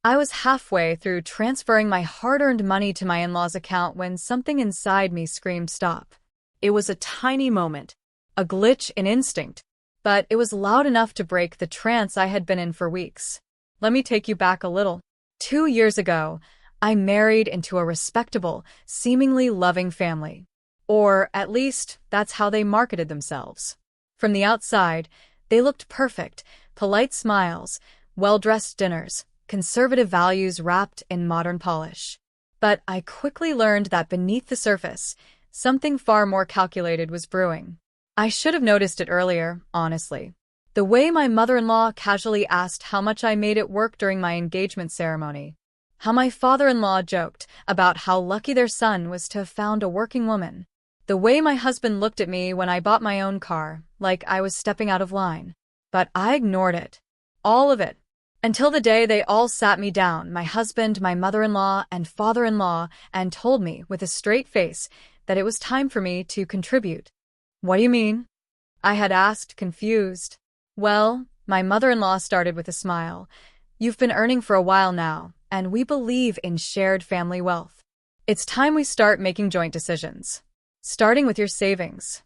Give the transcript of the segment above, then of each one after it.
I was halfway through transferring my hard-earned money to my in-laws' account when something inside me screamed stop. It was a tiny moment, a glitch in instinct, but it was loud enough to break the trance I had been in for weeks. Let me take you back a little. 2 years ago, I married into a respectable, seemingly loving family. Or, at least, that's how they marketed themselves. From the outside, they looked perfect, polite smiles, well-dressed dinners, conservative values wrapped in modern polish. But I quickly learned that beneath the surface, something far more calculated was brewing. I should have noticed it earlier, honestly. The way my mother-in-law casually asked how much I made at work during my engagement ceremony. How my father-in-law joked about how lucky their son was to have found a working woman. The way my husband looked at me when I bought my own car, like I was stepping out of line. But I ignored it. All of it. Until the day they all sat me down, my husband, my mother-in-law, and father-in-law, and told me with a straight face that it was time for me to contribute. What do you mean? I had asked, confused. Well, my mother-in-law started with a smile. You've been earning for a while now, and we believe in shared family wealth. It's time we start making joint decisions. Starting with your savings.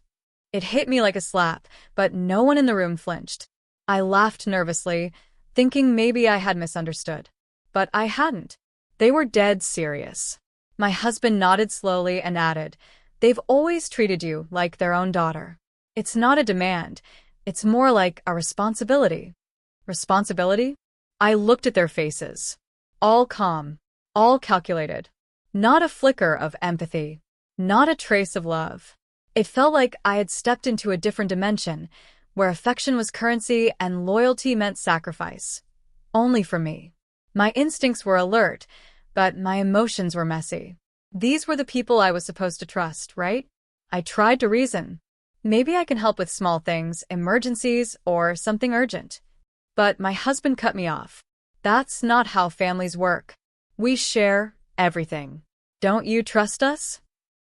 It hit me like a slap, but no one in the room flinched. I laughed nervously, thinking maybe I had misunderstood. But I hadn't. They were dead serious. My husband nodded slowly and added, "They've always treated you like their own daughter. It's not a demand. It's more like a responsibility." Responsibility? I looked at their faces. All calm. All calculated. Not a flicker of empathy. Not a trace of love. It felt like I had stepped into a different dimension, where affection was currency and loyalty meant sacrifice. Only for me. My instincts were alert, but my emotions were messy. These were the people I was supposed to trust, right? I tried to reason. Maybe I can help with small things, emergencies, or something urgent. But my husband cut me off. That's not how families work. We share everything. Don't you trust us?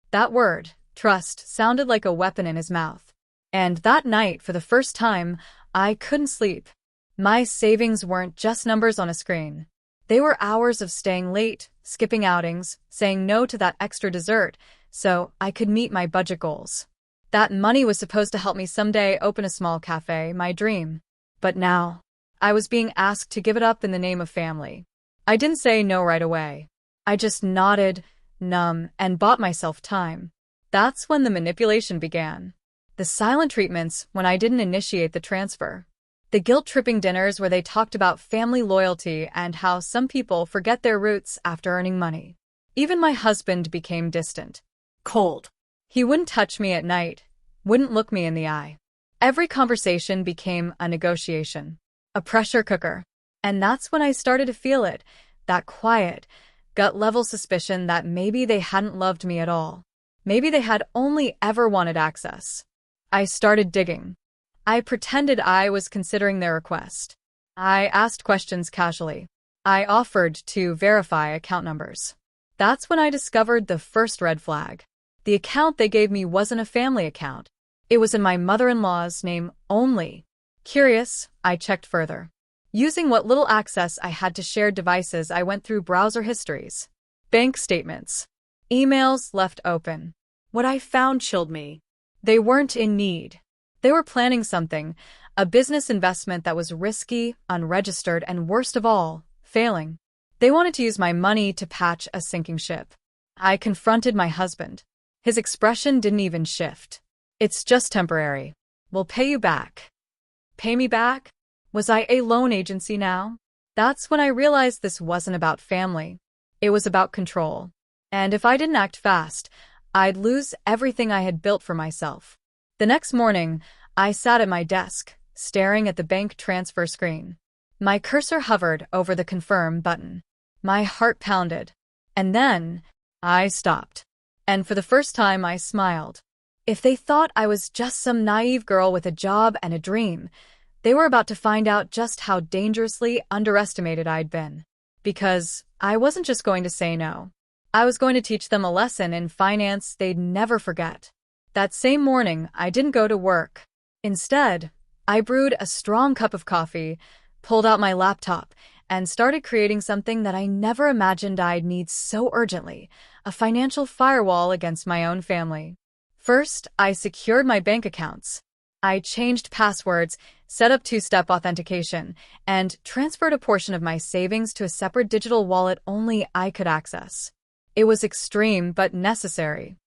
That word, trust, sounded like a weapon in his mouth. And that night, for the first time, I couldn't sleep. My savings weren't just numbers on a screen. They were hours of staying late, skipping outings, saying no to that extra dessert, so I could meet my budget goals. That money was supposed to help me someday open a small cafe, my dream. But now, I was being asked to give it up in the name of family. I didn't say no right away. I just nodded, numb, and bought myself time. That's when the manipulation began. The silent treatments when I didn't initiate the transfer. The guilt-tripping dinners where they talked about family loyalty and how some people forget their roots after earning money. Even my husband became distant. Cold. He wouldn't touch me at night, wouldn't look me in the eye. Every conversation became a negotiation, a pressure cooker. And that's when I started to feel it, that quiet, gut-level suspicion that maybe they hadn't loved me at all. Maybe they had only ever wanted access. I started digging. I pretended I was considering their request. I asked questions casually. I offered to verify account numbers. That's when I discovered the first red flag. The account they gave me wasn't a family account. It was in my mother-in-law's name only. Curious, I checked further. Using what little access I had to shared devices, I went through browser histories, bank statements, emails left open. What I found chilled me. They weren't in need. They were planning something, a business investment that was risky, unregistered, and worst of all, failing. They wanted to use my money to patch a sinking ship. I confronted my husband. His expression didn't even shift. "It's just temporary. We'll pay you back." Pay me back? Was I a loan agency now? That's when I realized this wasn't about family. It was about control. And if I didn't act fast, I'd lose everything I had built for myself. The next morning, I sat at my desk, staring at the bank transfer screen. My cursor hovered over the confirm button. My heart pounded. And then, I stopped. And for the first time, I smiled. If they thought I was just some naive girl with a job and a dream, they were about to find out just how dangerously underestimated I'd been. Because I wasn't just going to say no. I was going to teach them a lesson in finance they'd never forget. That same morning, I didn't go to work. Instead, I brewed a strong cup of coffee, pulled out my laptop, and started creating something that I never imagined I'd need so urgently: a financial firewall against my own family. First, I secured my bank accounts. I changed passwords, set up two-step authentication, and transferred a portion of my savings to a separate digital wallet only I could access. It was extreme but necessary.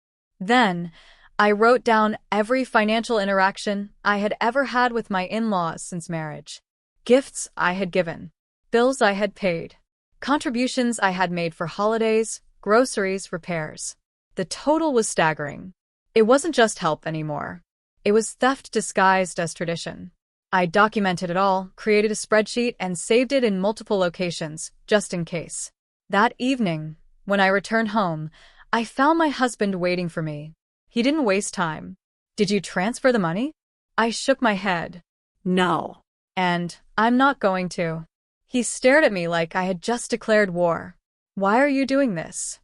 Then, I wrote down every financial interaction I had ever had with my in-laws since marriage. Gifts I had given, bills I had paid, contributions I had made for holidays, groceries, repairs. The total was staggering. It wasn't just help anymore. It was theft disguised as tradition. I documented it all, created a spreadsheet, and saved it in multiple locations, just in case. That evening, when I returned home, I found my husband waiting for me. He didn't waste time. "Did you transfer the money?" I shook my head. "No. And I'm not going to." He stared at me like I had just declared war. "Why are you doing this?"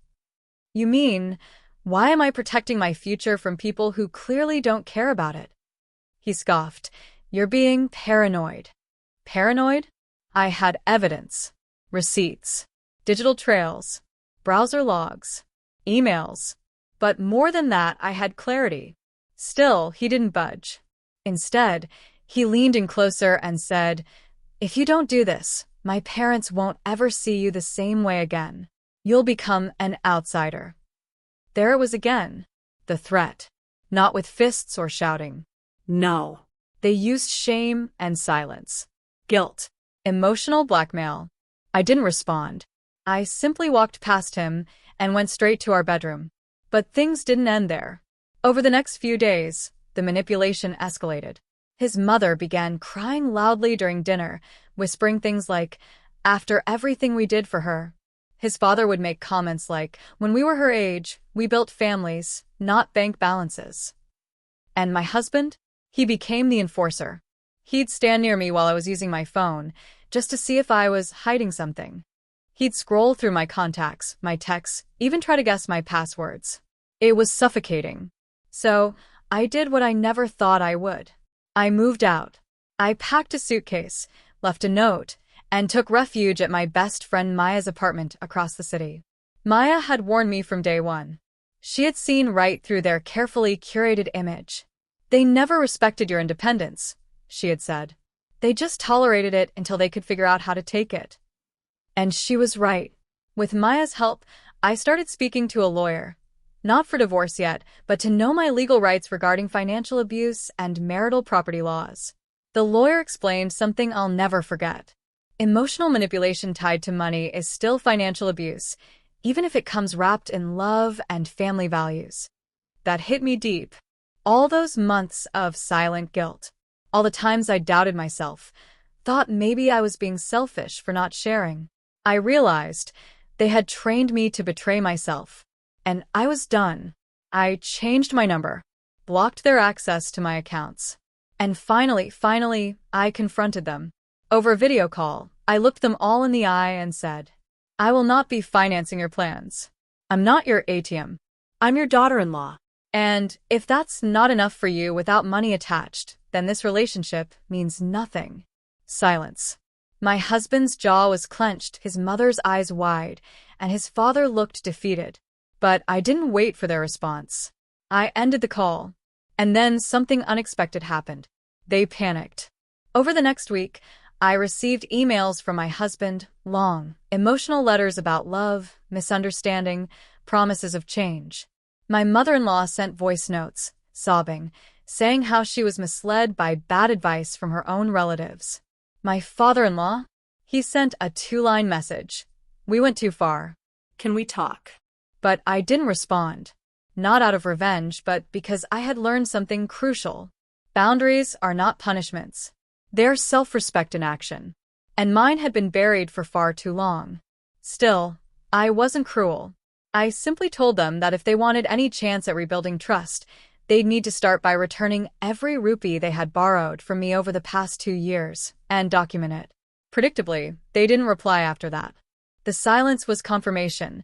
"You mean, why am I protecting my future from people who clearly don't care about it?" He scoffed. "You're being paranoid." Paranoid? I had evidence. Receipts. Digital trails. Browser logs. Emails. But more than that, I had clarity. Still, he didn't budge. Instead, he leaned in closer and said, "If you don't do this, my parents won't ever see you the same way again. You'll become an outsider." There it was again. The threat. Not with fists or shouting. No. They used shame and silence. Guilt. Emotional blackmail. I didn't respond. I simply walked past him and went straight to our bedroom. But things didn't end there. Over the next few days, the manipulation escalated. His mother began crying loudly during dinner, whispering things like, "After everything we did for her." His father would make comments like, "When we were her age, we built families, not bank balances." And my husband? He became the enforcer. He'd stand near me while I was using my phone, just to see if I was hiding something. He'd scroll through my contacts, my texts, even try to guess my passwords. It was suffocating. So, I did what I never thought I would. I moved out. I packed a suitcase, left a note, and took refuge at my best friend Maya's apartment across the city. Maya had warned me from day one. She had seen right through their carefully curated image. "They never respected your independence," she had said. "They just tolerated it until they could figure out how to take it." And she was right. With Maya's help, I started speaking to a lawyer. Not for divorce yet, but to know my legal rights regarding financial abuse and marital property laws. The lawyer explained something I'll never forget. Emotional manipulation tied to money is still financial abuse, even if it comes wrapped in love and family values. That hit me deep. All those months of silent guilt. All the times I doubted myself, thought maybe I was being selfish for not sharing. I realized they had trained me to betray myself. And I was done. I changed my number, blocked their access to my accounts. And finally, I confronted them. Over a video call, I looked them all in the eye and said, "I will not be financing your plans. I'm not your ATM. I'm your daughter-in-law. And if that's not enough for you without money attached, then this relationship means nothing." Silence. My husband's jaw was clenched, his mother's eyes wide, and his father looked defeated. But I didn't wait for their response. I ended the call. And then something unexpected happened. They panicked. Over the next week, I received emails from my husband, long, emotional letters about love, misunderstanding, promises of change. My mother-in-law sent voice notes, sobbing, saying how she was misled by bad advice from her own relatives. My father-in-law? He sent a 2-line message. "We went too far. Can we talk?" But I didn't respond. Not out of revenge, but because I had learned something crucial. Boundaries are not punishments. They're self-respect in action. And mine had been buried for far too long. Still, I wasn't cruel. I simply told them that if they wanted any chance at rebuilding trust, they'd need to start by returning every rupee they had borrowed from me over the past 2 years and document it. Predictably, they didn't reply after that. The silence was confirmation.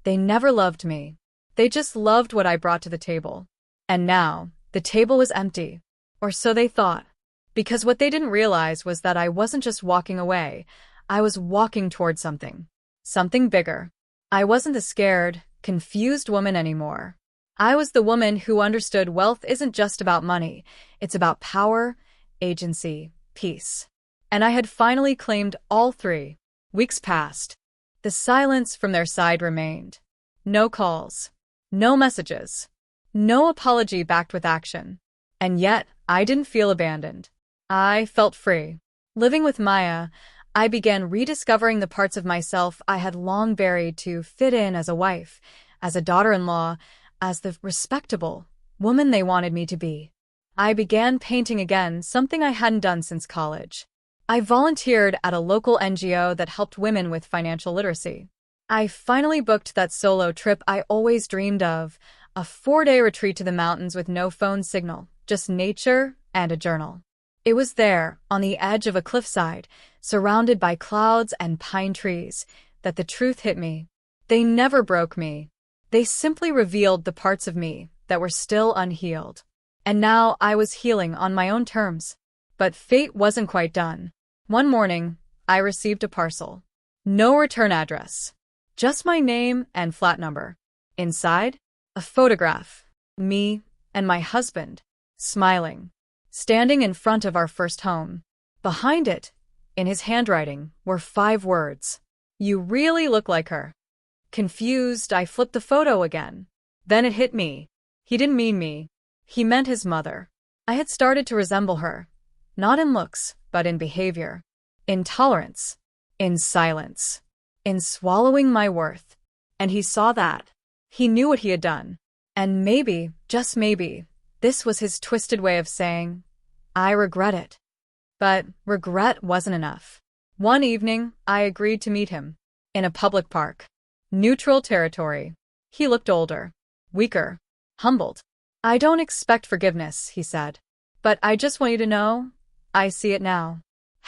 They never loved me. They just loved what I brought to the table. And now, the table was empty. Or so they thought. Because what they didn't realize was that I wasn't just walking away. I was walking toward something. Something bigger. I wasn't the scared, confused woman anymore. I was the woman who understood wealth isn't just about money. It's about power, agency, peace. And I had finally claimed all three. Weeks passed. The silence from their side remained. No calls. No messages. No apology backed with action. And yet, I didn't feel abandoned. I felt free. Living with Maya, I began rediscovering the parts of myself I had long buried to fit in as a wife, as a daughter-in-law, as the respectable woman they wanted me to be. I began painting again, something I hadn't done since college. I volunteered at a local NGO that helped women with financial literacy. I finally booked that solo trip I always dreamed of, a 4-day retreat to the mountains with no phone signal, just nature and a journal. It was there, on the edge of a cliffside, surrounded by clouds and pine trees, that the truth hit me. They never broke me. They simply revealed the parts of me that were still unhealed. And now I was healing on my own terms. But fate wasn't quite done. One morning, I received a parcel. No return address. Just my name and flat number. Inside, a photograph. Me and my husband, smiling, standing in front of our first home. Behind it, in his handwriting, were 5 words. "You really look like her." Confused, I flipped the photo again. Then it hit me. He didn't mean me. He meant his mother. I had started to resemble her. Not in looks, but in behavior. In tolerance. In silence. In swallowing my worth. And he saw that. He knew what he had done. And maybe, just maybe, this was his twisted way of saying, "I regret it." But regret wasn't enough. One evening, I agreed to meet him. In a public park. Neutral territory. He looked older. Weaker. Humbled. "I don't expect forgiveness," he said. "But I just want you to know, I see it now.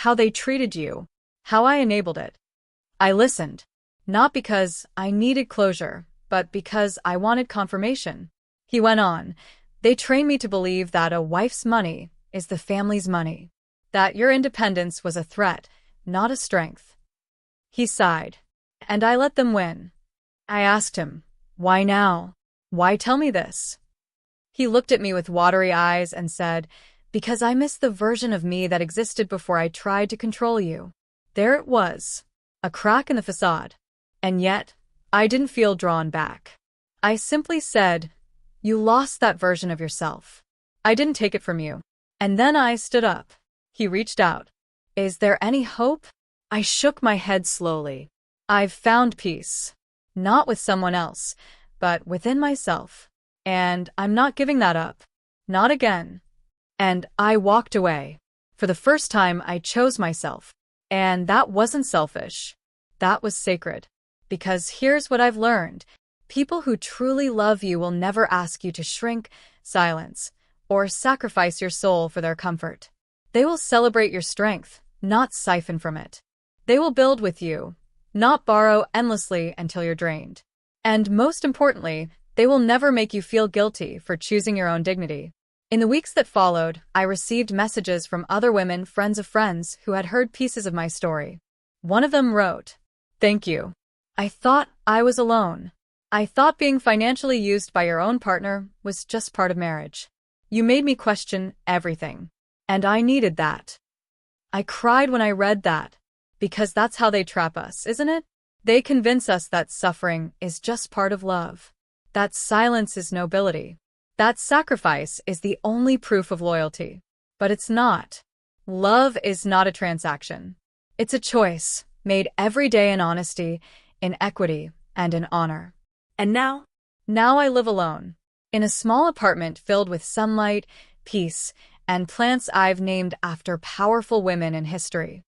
How they treated you. How I enabled it." I listened. Not because I needed closure, but because I wanted confirmation. He went on. "They trained me to believe that a wife's money is the family's money. That your independence was a threat, not a strength." He sighed. And I let them win. I asked him, "Why now? Why tell me this?" He looked at me with watery eyes and said, "Because I miss the version of me that existed before I tried to control you." There it was. A crack in the facade. And yet, I didn't feel drawn back. I simply said, "You lost that version of yourself. I didn't take it from you." And then I stood up. He reached out. "Is there any hope?" I shook my head slowly. "I've found peace. Not with someone else, but within myself. And I'm not giving that up. Not again." And I walked away. For the first time, I chose myself. And that wasn't selfish. That was sacred. Because here's what I've learned. People who truly love you will never ask you to shrink, silence, or sacrifice your soul for their comfort. They will celebrate your strength, not siphon from it. They will build with you, not borrow endlessly until you're drained. And most importantly, they will never make you feel guilty for choosing your own dignity. In the weeks that followed, I received messages from other women, friends of friends, who had heard pieces of my story. One of them wrote, "Thank you. I thought I was alone. I thought being financially used by your own partner was just part of marriage. You made me question everything. And I needed that." I cried when I read that. Because that's how they trap us, isn't it? They convince us that suffering is just part of love. That silence is nobility. That sacrifice is the only proof of loyalty. But it's not. Love is not a transaction. It's a choice, made every day in honesty, in equity, and in honor. And now? Now I live alone. In a small apartment filled with sunlight, peace, and plants I've named after powerful women in history.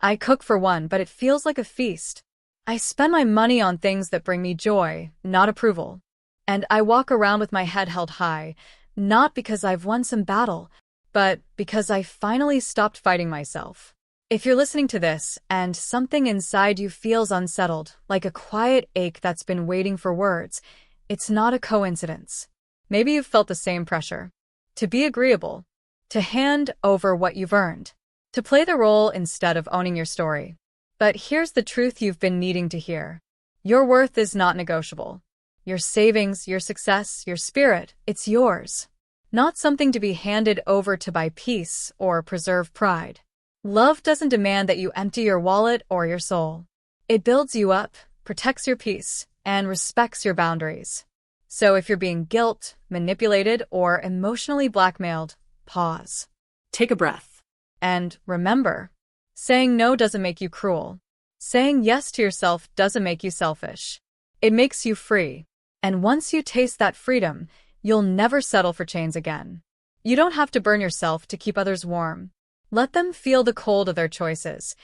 I cook for one, but it feels like a feast. I spend my money on things that bring me joy, not approval. And I walk around with my head held high, not because I've won some battle, but because I finally stopped fighting myself. If you're listening to this and something inside you feels unsettled, like a quiet ache that's been waiting for words, it's not a coincidence. Maybe you've felt the same pressure. To be agreeable. To hand over what you've earned. To play the role instead of owning your story. But here's the truth you've been needing to hear. Your worth is not negotiable. Your savings, your success, your spirit, it's yours. Not something to be handed over to buy peace or preserve pride. Love doesn't demand that you empty your wallet or your soul. It builds you up, protects your peace, and respects your boundaries. So if you're being guilt, manipulated, or emotionally blackmailed, pause. Take a breath. And remember, saying no doesn't make you cruel. Saying yes to yourself doesn't make you selfish. It makes you free. And once you taste that freedom, you'll never settle for chains again. You don't have to burn yourself to keep others warm. Let them feel the cold of their choices,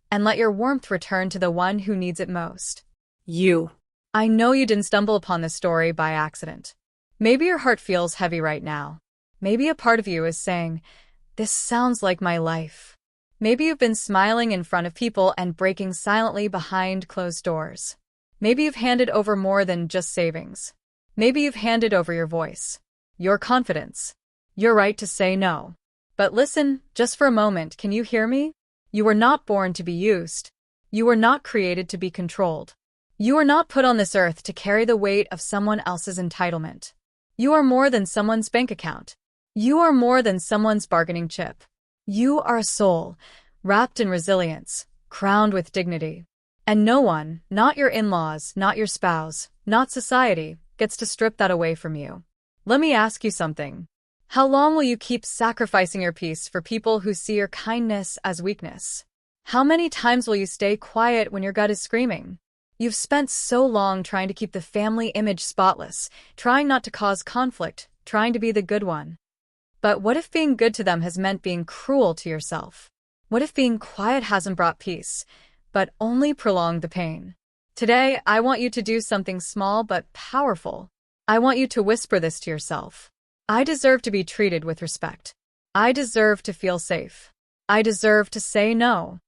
and let your warmth return to the one who needs it most. You. I know you didn't stumble upon this story by accident. Maybe your heart feels heavy right now. Maybe a part of you is saying, "This sounds like my life." Maybe you've been smiling in front of people and breaking silently behind closed doors. Maybe you've handed over more than just savings. Maybe you've handed over your voice, your confidence, your right to say no. But listen, just for a moment, can you hear me? You were not born to be used. You were not created to be controlled. You were not put on this earth to carry the weight of someone else's entitlement. You are more than someone's bank account. You are more than someone's bargaining chip. You are a soul, wrapped in resilience, crowned with dignity. And no one, not your in-laws, not your spouse, not society, gets to strip that away from you. Let me ask you something. How long will you keep sacrificing your peace for people who see your kindness as weakness? How many times will you stay quiet when your gut is screaming? You've spent so long trying to keep the family image spotless, trying not to cause conflict, trying to be the good one. But what if being good to them has meant being cruel to yourself? What if being quiet hasn't brought peace, but only prolonged the pain? Today, I want you to do something small but powerful. I want you to whisper this to yourself. I deserve to be treated with respect. I deserve to feel safe. I deserve to say no.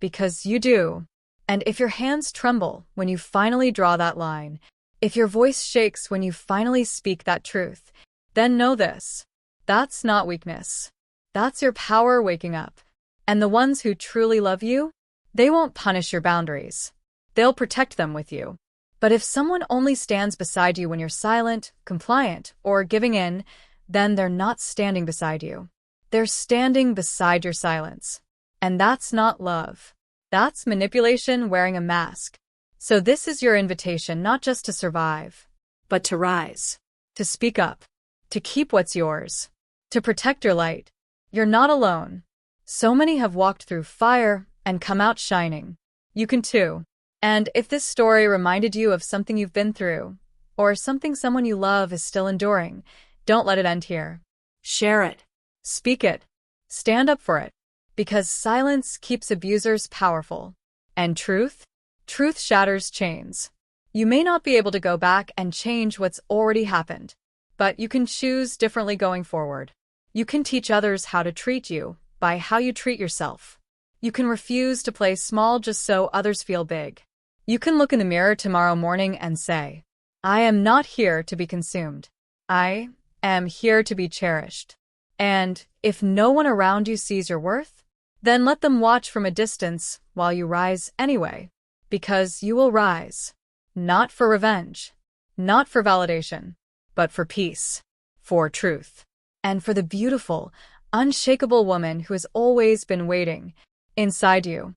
Because you do. And if your hands tremble when you finally draw that line, if your voice shakes when you finally speak that truth, then know this. That's not weakness. That's your power waking up. And the ones who truly love you, they won't punish your boundaries. They'll protect them with you. But if someone only stands beside you when you're silent, compliant, or giving in, then they're not standing beside you. They're standing beside your silence. And that's not love. That's manipulation wearing a mask. So this is your invitation not just to survive, But to rise. to speak up, to keep what's yours, to protect your light. You're not alone. So many have walked through fire and come out shining. You can too. And if this story reminded you of something you've been through, or something someone you love is still enduring, don't let it end here. Share it. Speak it. Stand up for it. Because silence keeps abusers powerful. And truth? Truth shatters chains. You may not be able to go back and change what's already happened, but you can choose differently going forward. You can teach others how to treat you by how you treat yourself. You can refuse to play small just so others feel big. You can look in the mirror tomorrow morning and say, I am not here to be consumed. I am here to be cherished. And if no one around you sees your worth, then let them watch from a distance while you rise anyway. Because you will rise. Not for revenge. Not for validation. But for peace. For truth. And for the beautiful, unshakable woman who has always been waiting inside you.